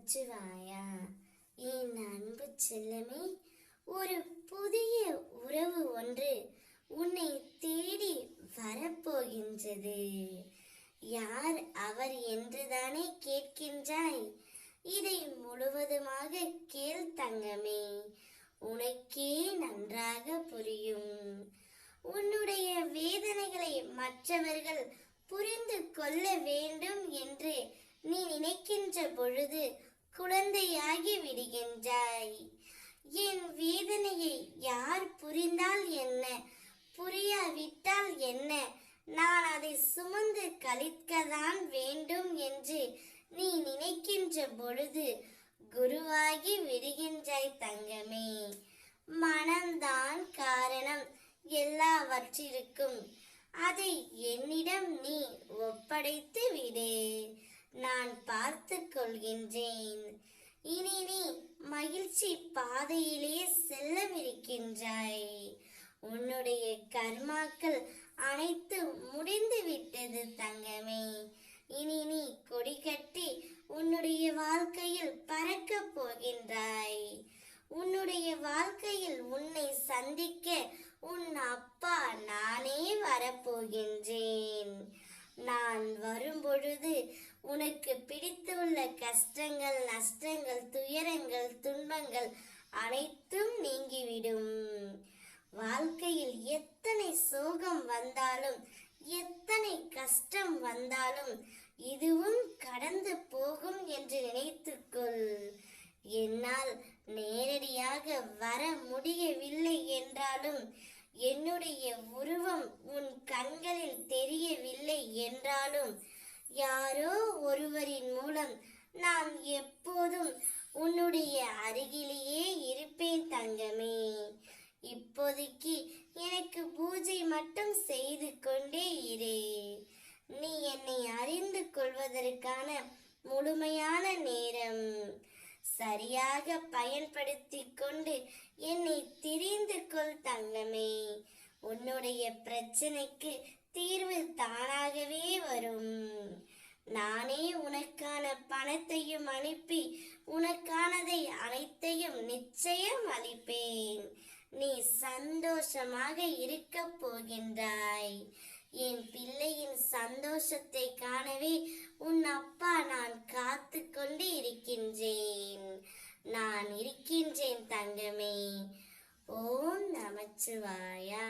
நமச்சிவாயா. என் அன்பு செல்லமே, ஒரு புதிய உறவு ஒன்று உன்னை தேடி வரப்போகின்றது. யார் அவர் என்றுதானே கேட்கின்றாய்? இதை முழுவதுமாக கேள் தங்கமே, உனக்கே நன்றாக புரியும். உன்னுடைய வேதனைகளை மற்றவர்கள் புரிந்து கொள்ள வேண்டும் என்று நீ நினைக்கின்ற பொழுது குழந்தையாகி விடுகின்றாய். என் வேதனையை யார் புரிந்தால் என்ன, புரியாவிட்டால் என்ன, நான் அதை சுமந்து கழிக்கத்தான் வேண்டும் என்று நீ நினைக்கின்ற பொழுது குருவாகி விடுகின்றாய் தங்கமே. மனம்தான் காரணம் எல்லாவற்றிற்கும். அதை என்னிடம் நீ ஒப்படைத்து விடு, நான் பார்த்து கொள்கின்றேன். இனி நீ மகிழ்ச்சி பாதையிலே செல்லவிருக்கின்றாய். உன்னுடைய கர்மாக்கள் அனைத்து முடிந்து விட்டது தங்கமே. இனி நீ கொடி கட்டி உன்னுடைய வாழ்க்கையில் பறக்க போகின்றாய். உன்னுடைய வாழ்க்கையில் உன்னை சந்திக்க உன் அப்பா நானே வரப்போகின்றேன். நான் வரும்பொழுது உனக்கு பிடித்துள்ள கஷ்டங்கள், நஷ்டங்கள், துயரங்கள், துன்பங்கள் அனைத்தும் நீங்கிவிடும். வாழ்க்கையில் எத்தனை சோகம் வந்தாலும், எத்தனை கஷ்டம் வந்தாலும் இதுவும் கடந்து போகும் என்று நினைத்துக்கொள். என்னால் நேரடியாக வர முடியவில்லை என்றாலும், என்னுடைய உருவம் உன் கண்களில் தெரியவில்லை என்றாலும், யாரோ ஒருவரின் மூலம் நான் எப்போதும் உன்னுடைய அருகிலேயே இருப்பேன் தங்கமே. இப்போதைக்கு எனக்கு பூஜை மட்டும் செய்து கொண்டே இரு. நீ என்னை அறிந்து கொள்வதற்கான முழுமையான நேரம். சரியாக பயன்படுத்தி கொண்டு என்னை தெரிந்து கொள் தங்கமே. உன்னுடைய பிரச்சனைக்கு தீர்வு தானாகவே வரும். நானே உனக்கான பணத்தையும் அனுப்பி உனக்கானதை அனைத்தையும் நிச்சயம் அளிப்பேன். நீ சந்தோஷமாக இருக்க போகின்றாய். என் பிள்ளையின் சந்தோஷத்தை காணவே உன் அப்பா நான் காத்து கொண்டு இருக்கின்றேன். நான் இருக்கின்றேன் தங்கமே. ஓம் நமச்சிவாயா.